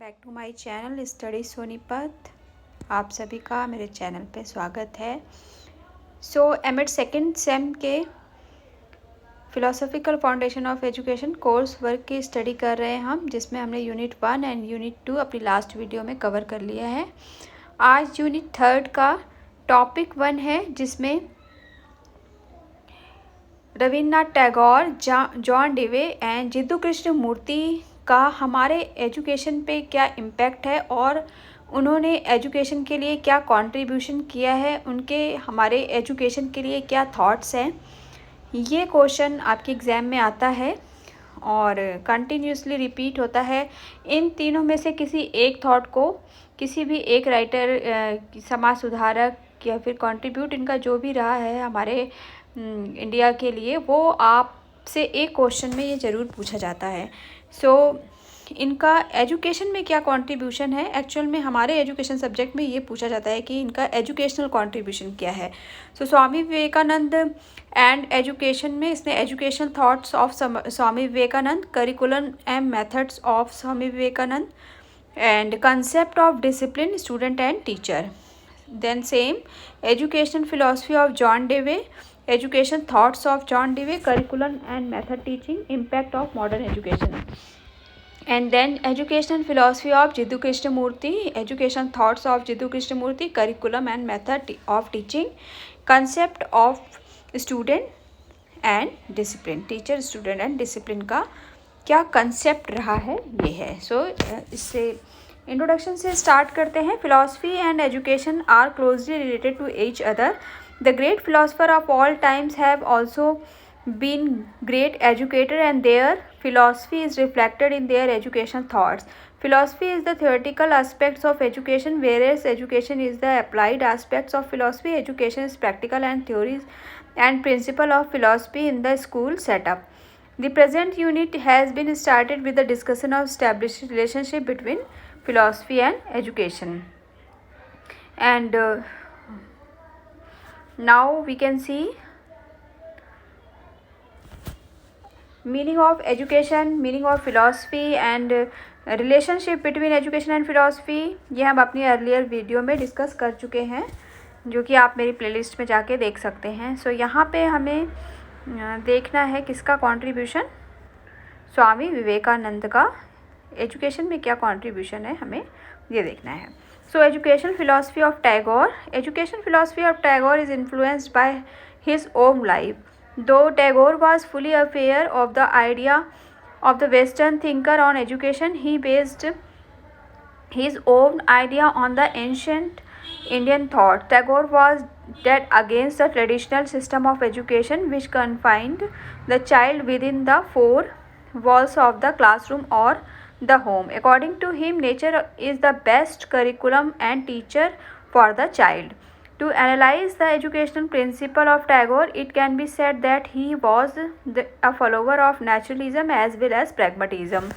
Back to my channel study Sonipat. आप सभी का मेरे चैनल पे स्वागत है। एमएड सेकेंड सेम के philosophical foundation of education course work की स्टडी कर रहे हैं हम, जिसमें हमने यूनिट 1 एंड यूनिट 2 अपनी लास्ट वीडियो में कवर कर लिया है। आज यूनिट 3 का टॉपिक 1 है, जिसमें रविन्द्रनाथ टैगोर, जॉन डेवे एंड जिद्दू कृष्णमूर्ति का हमारे एजुकेशन पे क्या इम्पैक्ट है और उन्होंने एजुकेशन के लिए क्या कंट्रीब्यूशन किया है, उनके हमारे एजुकेशन के लिए क्या थॉट्स हैं। ये क्वेश्चन आपके एग्ज़ाम में आता है और कंटिन्यूसली रिपीट होता है। इन तीनों में से किसी एक थॉट को किसी भी एक राइटर, समाज सुधारक या फिर कंट्रीब्यूट इनका जो भी रहा है हमारे इंडिया के लिए, वो आपसे एक क्वेश्चन में ये ज़रूर पूछा जाता है। इनका एजुकेशन में क्या कंट्रीब्यूशन है, एक्चुअल में हमारे एजुकेशन सब्जेक्ट में ये पूछा जाता है कि इनका एजुकेशनल कंट्रीब्यूशन क्या है। स्वामी विवेकानंद एंड एजुकेशन में इसने educational thoughts of Swami Vivekananda, curriculum and methods of Swami Vivekananda and concept of discipline student and teacher. Then same educational philosophy of John Dewey, education thoughts of John Dewey, curriculum and method teaching, impact of modern education. And then educational philosophy of Jiddu Krishnamurti, education thoughts of Jiddu Krishnamurti, curriculum and method of teaching, concept of student and discipline, teacher student and discipline का क्या concept रहा है, ये है। इससे introduction से start करते हैं। Philosophy and education are closely related to each other. The great philosopher of all times have also been great educator and their philosophy is reflected in their educational thoughts. Philosophy is the theoretical aspects of education, whereas education is the applied aspects of philosophy. Education is practical and theories and principle of philosophy in the school setup. The present unit has been started with the discussion of established relationship between philosophy and education. And now we can see meaning of education, meaning of philosophy and relationship between education and philosophy। ये हम अपनी earlier video में discuss कर चुके हैं, जो कि आप मेरी प्लेलिस्ट में जाके देख सकते हैं। यहाँ पे हमें देखना है किसका कंट्रीब्यूशन, स्वामी विवेकानंद का एजुकेशन में क्या कंट्रीब्यूशन है, हमें ये देखना है। Education philosophy of Tagore, education philosophy of Tagore is influenced by his own life. Though Tagore was fully aware of the idea of the Western thinker on education, he based his own idea on the ancient Indian thought. Tagore was dead against the traditional system of education which confined the child within the four walls of the classroom or the home. According to him, nature is the best curriculum and teacher for the child. To analyze the educational principle of Tagore, it can be said that he was a follower of naturalism as well as pragmatism.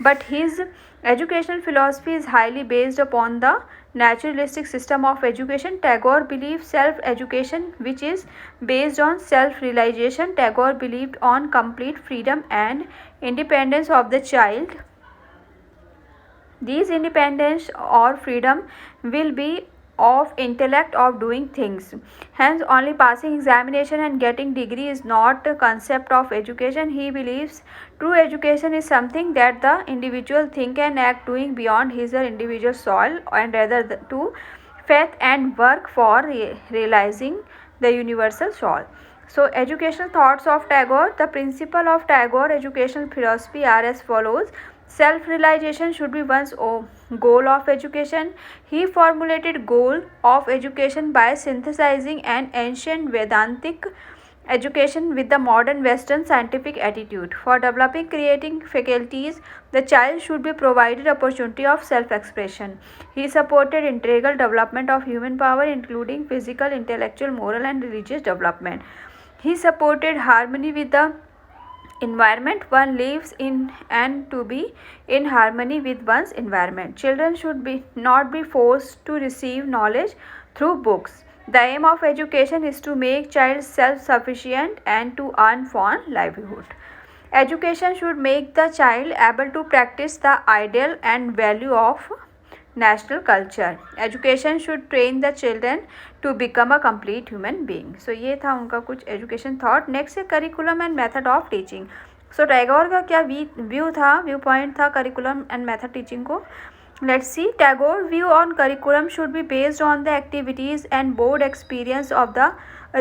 But his educational philosophy is highly based upon the naturalistic system of education. Tagore believed self-education, which is based on self-realization. Tagore believed on complete freedom and independence of the child. These independence or freedom will be of intellect of doing things. Hence, only passing examination and getting degree is not a concept of education. He believes true education is something that the individual think and act doing beyond his or individual soul, and rather to faith and work for realizing the universal soul. Educational thoughts of Tagore. The principle of Tagore educational philosophy are as follows. Self-realization should be one's goal of education. He formulated goal of education by synthesizing an ancient Vedantic education with the modern Western scientific attitude. For developing creating faculties, the child should be provided opportunity of self-expression. He supported integral development of human power, including physical, intellectual, moral, and religious development. He supported harmony with the environment one lives in and to be in harmony with one's environment. Children should not be forced to receive knowledge through books. The aim of education is to make child self-sufficient and to earn for livelihood. Education should make the child able to practice the ideal and value of national culture. Education should train the children to become a complete human being. So ये था उनका कुछ education thought. Next है curriculum and method of teaching. So Tagore का क्या view point था curriculum and method teaching को. Let's see. Tagore view on curriculum should be based on the activities and board experience of the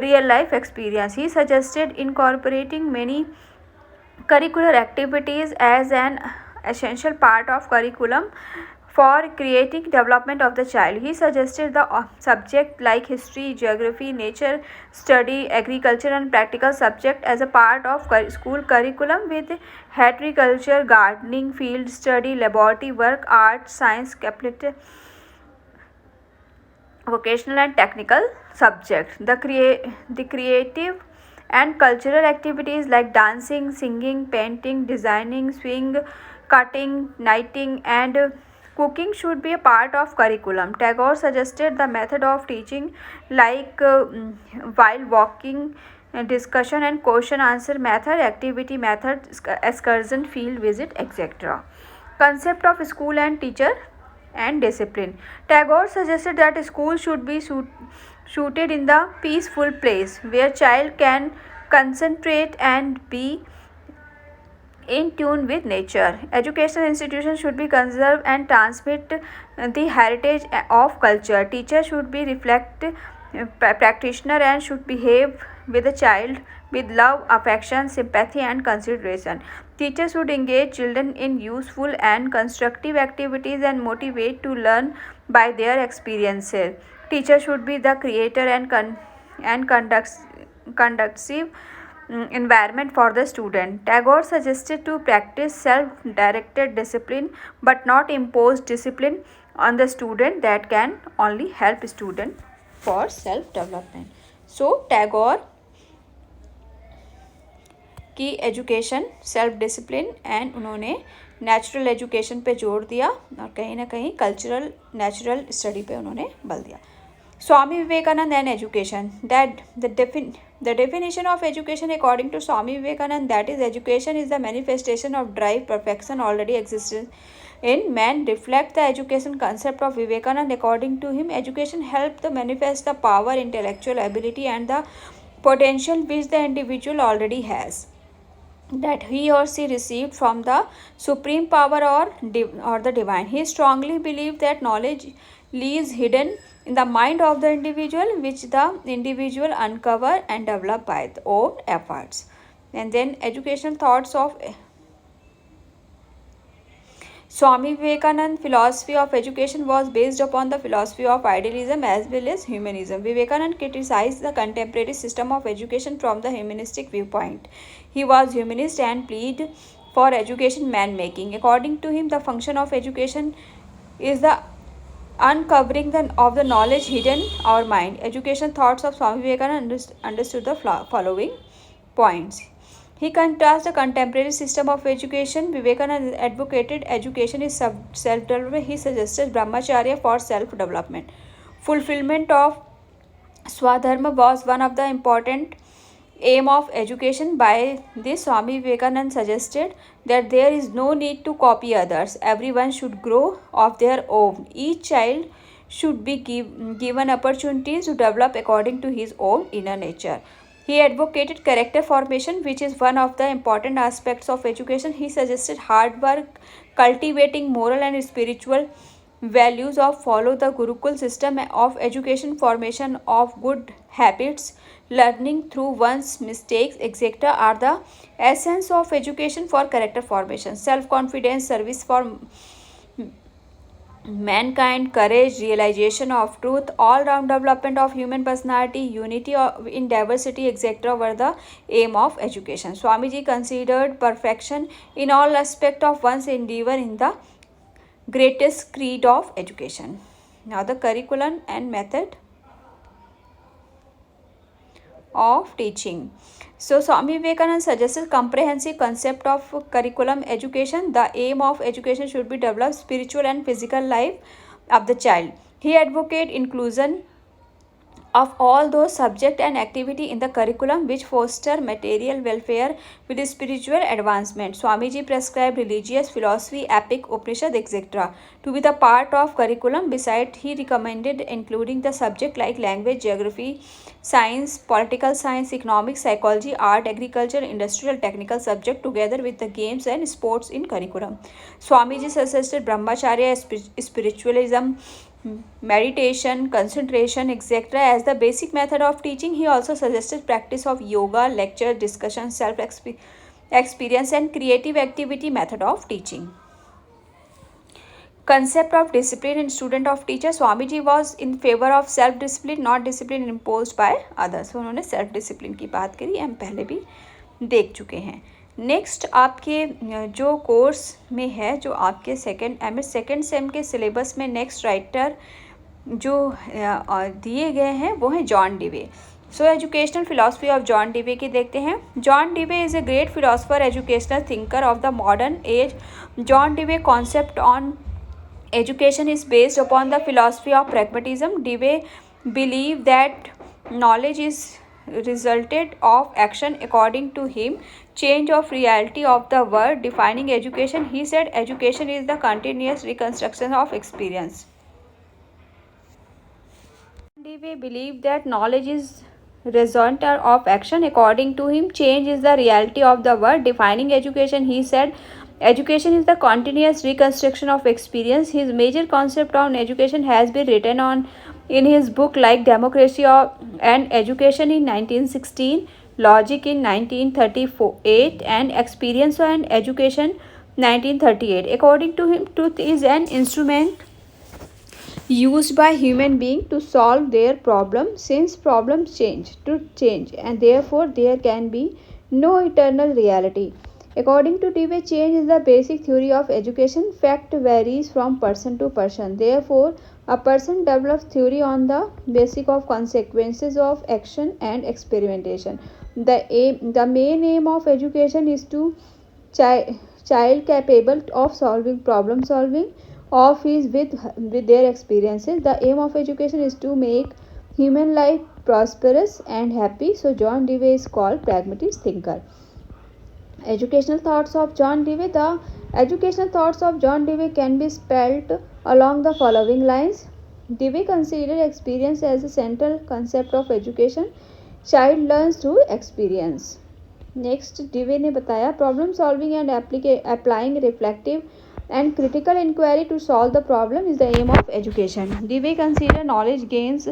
real life experience. He suggested incorporating many curricular activities as an essential part of curriculum for creating development of the child. He suggested the subject like history, geography, nature study, agriculture and practical subject as a part of school curriculum with horticulture, gardening, field study, laboratory work, art, science, vocational and technical subjects. The creative and cultural activities like dancing, singing, painting, designing, swing, cutting, knitting and cooking should be a part of curriculum. Tagore suggested the method of teaching like while walking, discussion and question answer method, activity method, excursion, field visit, etc. Concept of school and teacher and discipline. Tagore suggested that school should be suited in the peaceful place where child can concentrate and be in tune with nature. Educational institutions should be conserve and transmit the heritage of culture. Teachers should be reflect practitioner and should behave with the child with love, affection, sympathy and consideration. Teachers should engage children in useful and constructive activities and motivate to learn by their experiences. Teachers should be the creator and conducive environment for the student. Tagore suggested to practice self-directed discipline but not impose discipline on the student that can only help student for self-development. So Tagore की education self discipline and उन्होंने natural education पे जोर दिया और कहीं ना कहीं cultural natural study पे उन्होंने बल दिया. Swami Vivekananda and education. The definition of education according to Swami Vivekananda, that is, education is the manifestation of drive perfection already exists in man. Reflect the education concept of Vivekananda. According to him, education helps to manifest the power, intellectual ability and the potential which the individual already has, that he or she received from the supreme power or the divine. He strongly believed that knowledge lies hidden in the mind of the individual, which the individual uncover and develop by their own efforts. And then educational thoughts of Swami Vivekananda. Philosophy of education was based upon the philosophy of idealism as well as humanism. Vivekananda criticized the contemporary system of education from the humanistic viewpoint. He was humanist and pleaded for education man-making. According to him, the function of education is the uncovering of the knowledge hidden in our mind. Education thoughts of Swami Vivekananda understood the following points. He contrasts the contemporary system of education. Vivekananda advocated education is self-development. He suggested brahmacharya for self-development. Fulfillment of Swadharma was one of the important aim of education. By this, Swami Vivekananda suggested that there is no need to copy others. Everyone should grow of their own. Each child should be given opportunities to develop according to his own inner nature. He advocated character formation, which is one of the important aspects of education. He suggested hard work, cultivating moral and spiritual values of follow the Gurukul system of education, formation of good habits, learning through one's mistakes, etc. are the essence of education for character formation. Self-confidence, service for mankind, courage, realization of truth, all-round development of human personality, unity in diversity, etc. were the aim of education. Swamiji considered perfection in all aspects of one's endeavor in the greatest creed of education. Now the curriculum and method of teaching. So Swami Vivekananda suggested comprehensive concept of curriculum education. The aim of education should be develop spiritual and physical life of the child. He advocated inclusion of all those subject and activity in the curriculum which foster material welfare with spiritual advancement. Swamiji prescribed religious philosophy, epic, Upanishad, etc. to be the part of curriculum. Besides, he recommended including the subject like language, geography, science, political science, economics, psychology, art, agriculture, industrial, technical subject together with the games and sports in curriculum. Swamiji suggested brahmacharya, spiritualism, meditation, concentration, etc. as the basic method of teaching. He also suggested practice of yoga, lecture, discussion, self experience, and creative activity method of teaching. Concept of discipline in student of teacher. Swamiji was in favor of self discipline, not discipline imposed by others. उन्होंने self discipline की बात करी, हम पहले भी देख चुके हैं. नेक्स्ट आपके जो कोर्स में है, जो आपके सेकेंड सेम के सिलेबस में नेक्स्ट राइटर जो दिए गए हैं वो हैं John Dewey. So educational philosophy of John Dewey की देखते हैं. John Dewey is a great philosopher, educational thinker of the modern age. John Dewey concept on education is based upon the philosophy of pragmatism. Dewey believed that knowledge is resulted of action. According to him, change of reality of the world. Defining education, he said education is the continuous reconstruction of experience. Dewey believed that knowledge is result of action. According to him, change is the reality of the world. Defining education, he said education is the continuous reconstruction of experience. His major concept on education has been written on in his book like Democracy and Education in 1916, Logic in 1938, and Experience and Education 1938. According to him, truth is an instrument used by human beings to solve their problem. Since problems change, truth change, and therefore there can be no eternal reality. According to Dewey, change is the basic theory of education. Fact varies from person to person. Therefore, a person develops theory on the basis of consequences of action and experimentation. The main aim of education is to child capable of solving problem solving of his with their experiences. The aim of education is to make human life prosperous and happy. So John Dewey is called pragmatist thinker. Educational thoughts of John Dewey. The educational thoughts of John Dewey can be spelled along the following lines. Dewey considered experience as a central concept of education. Child learns through experience. Next, Dewey ने बताया problem solving and applying reflective and critical inquiry to solve the problem is the aim of education. Dewey considered knowledge gains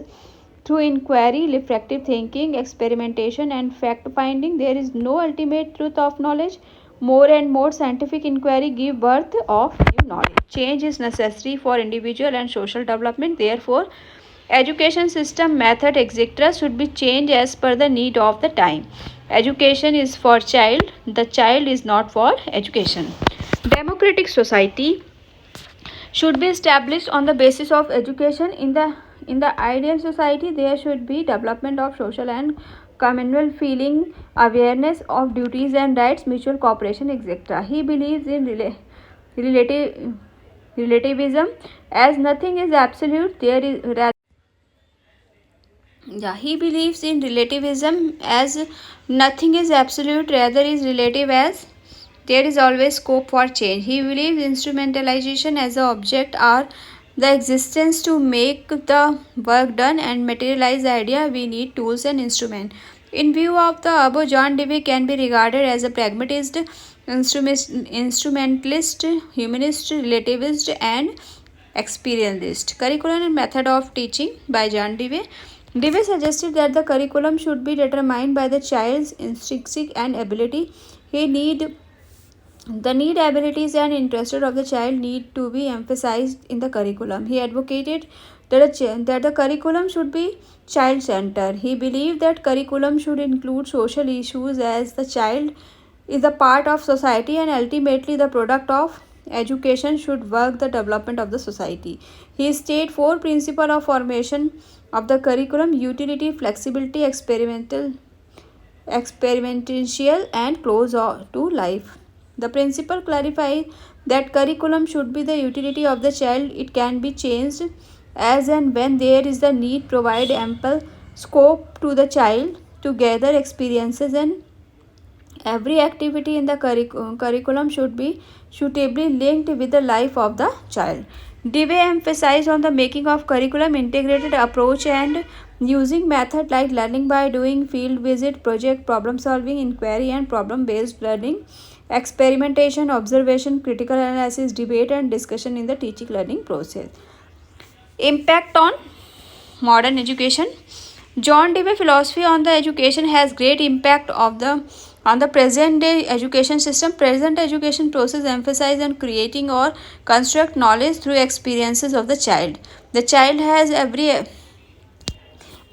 through inquiry, reflective thinking, experimentation, and fact finding. There is no ultimate truth of knowledge. More and more scientific inquiry give birth of new knowledge. Change is necessary for individual and social development. Therefore, education system, method, etc. should be changed as per the need of the time. Education is for child. The child is not for education. Democratic society should be established on the basis of education. In the ideal society, there should be development of social and communal feeling, awareness of duties and rights, mutual cooperation, etc. He believes in relativism as nothing is absolute. He believes in relativism as nothing is absolute, rather is relative as there is always scope for change. He believes instrumentalization as an object or the existence to make the work done and materialize the idea. We need tools and instruments. In view of the above, John Dewey can be regarded as a pragmatist, instrumentalist, humanist, relativist, and experientialist. Curriculum and method of teaching by John Dewey. Dewey suggested that the curriculum should be determined by the child's intrinsic and ability. The need, abilities, and interests of the child need to be emphasized in the curriculum. He advocated that the curriculum should be child-centered. He believed that curriculum should include social issues as the child is a part of society and ultimately the product of education should work the development of the society. He stated 4 principles of formation of the curriculum: utility, flexibility, experimental, and close to life. The principle clarifies that curriculum should be the utility of the child. It can be changed as and when there is the need, provide ample scope to the child to gather experiences, and every activity in the curriculum should be suitably linked with the life of the child. Dewey emphasized on the making of curriculum integrated approach and using method like learning by doing, field visit, project, problem solving, inquiry and problem based learning, experimentation, observation, critical analysis, debate and discussion in the teaching learning process. Impact on modern education. John Dewey philosophy on the education has great impact on the present day education system. Present education process emphasize on creating or construct knowledge through experiences of the child. The child has every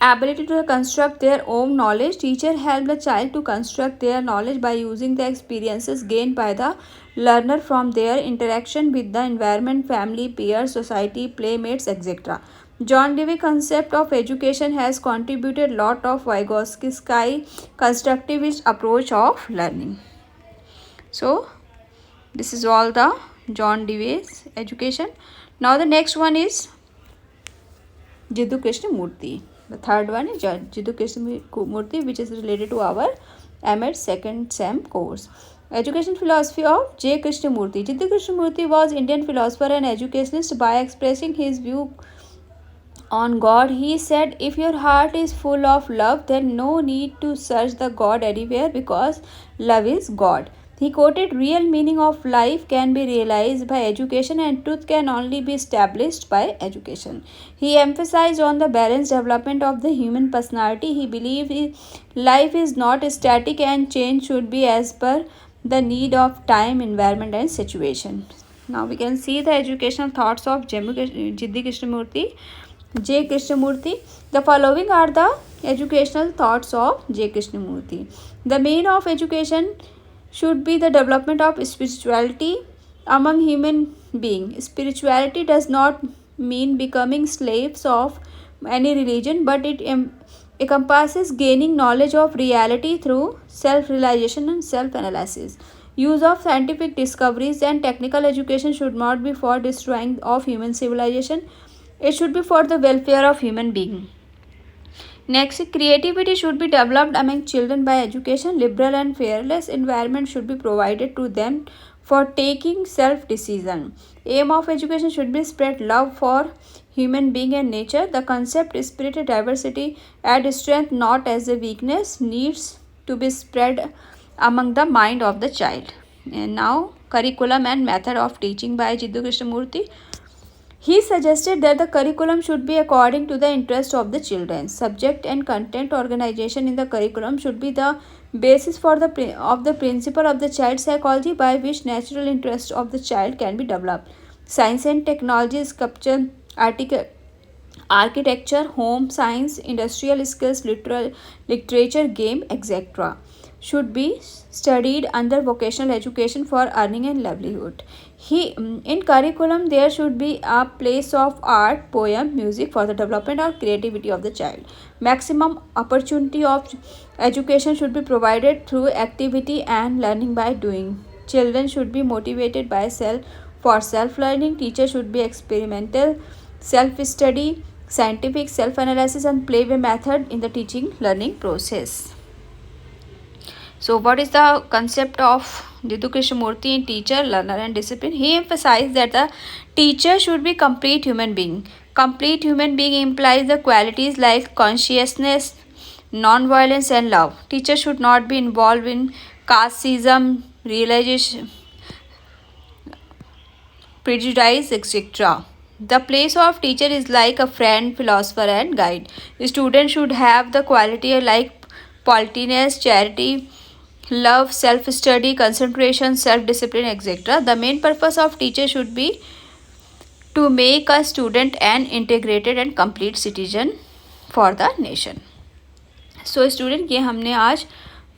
ability to construct their own knowledge. Teacher help the child to construct their knowledge by using the experiences gained by the learner from their interaction with the environment, family, peers, society, playmates, etc. John Dewey concept of education has contributed lot of Vygotsky constructivist approach of learning. So this is all the John Dewey's education. Now the next one is Jiddu Krishnamurti. The third one is Jiddu Krishnamurti, which is related to our M.Ed second SEM course. Education philosophy of J. Krishnamurti. Jiddu Krishnamurti was Indian philosopher and educationist. By expressing his view on God, he said, if your heart is full of love, then no need to search the God anywhere because love is God. He quoted, real meaning of life can be realized by education and truth can only be established by education. He emphasized on the balanced development of the human personality. He believed life is not static and change should be as per the need of time, environment and situation. Now we can see the educational thoughts of Jiddu Krishnamurti. J. Krishnamurti. The following are the educational thoughts of J. Krishnamurti. The main of education should be the development of spirituality among human beings. Spirituality does not mean becoming slaves of any religion, but it encompasses gaining knowledge of reality through self-realization and self-analysis. Use of scientific discoveries and technical education should not be for destroying of human civilization. It should be for the welfare of human being. Next, creativity should be developed among children by education. Liberal and fearless environment should be provided to them for taking self-decision. Aim of education should be spread love for human being and nature. The concept spirit diversity add strength not as a weakness needs to be spread among the mind of the child. And now, curriculum and method of teaching by Jiddu Krishnamurti. He suggested that the curriculum should be according to the interest of the children. Subject and content organization in the curriculum should be the basis for the principle of the child psychology by which natural interest of the child can be developed. Science and technology, sculpture, architecture, home science, industrial skills, literature, game, etc. should be studied under vocational education for earning and livelihood. In curriculum there should be a place of art, poem, music for the development or creativity of the child. Maximum opportunity of education should be provided through activity and learning by doing. Children should be motivated by self learning. Teachers should be experimental, self study, scientific self analysis and play method in the teaching learning process. So what is the concept of Jiddu Krishnamurti in teacher, learner and discipline? He emphasized that the teacher should be complete human being. Complete human being implies the qualities like consciousness, non-violence and love. Teacher should not be involved in casteism, realization, prejudice, etc. The place of teacher is like a friend, philosopher and guide. The student should have the quality like politeness, charity, love, self-study, concentration, self-discipline, etc. The main purpose of teacher should be to make a student an integrated and complete citizen for the nation. So student, ये हमने आज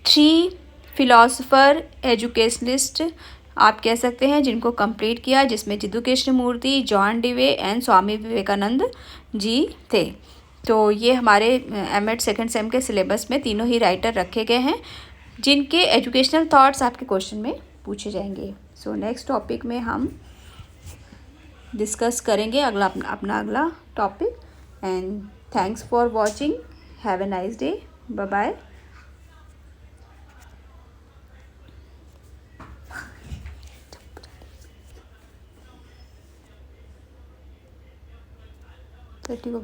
3 philosopher educationist आप कह सकते हैं जिनको complete किया, जिसमें Jiddu Krishnamurti, John Dewey and Swami Vivekananda ji थे. तो ये हमारे एमएड सेकंड सेम के सिलेबस में तीनों ही राइटर रखे गए हैं जिनके एजुकेशनल थॉट्स आपके क्वेश्चन में पूछे जाएंगे. सो नेक्स्ट टॉपिक में हम डिस्कस करेंगे अपना अगला topic. And thanks for watching. Have a nice day, bye bye. को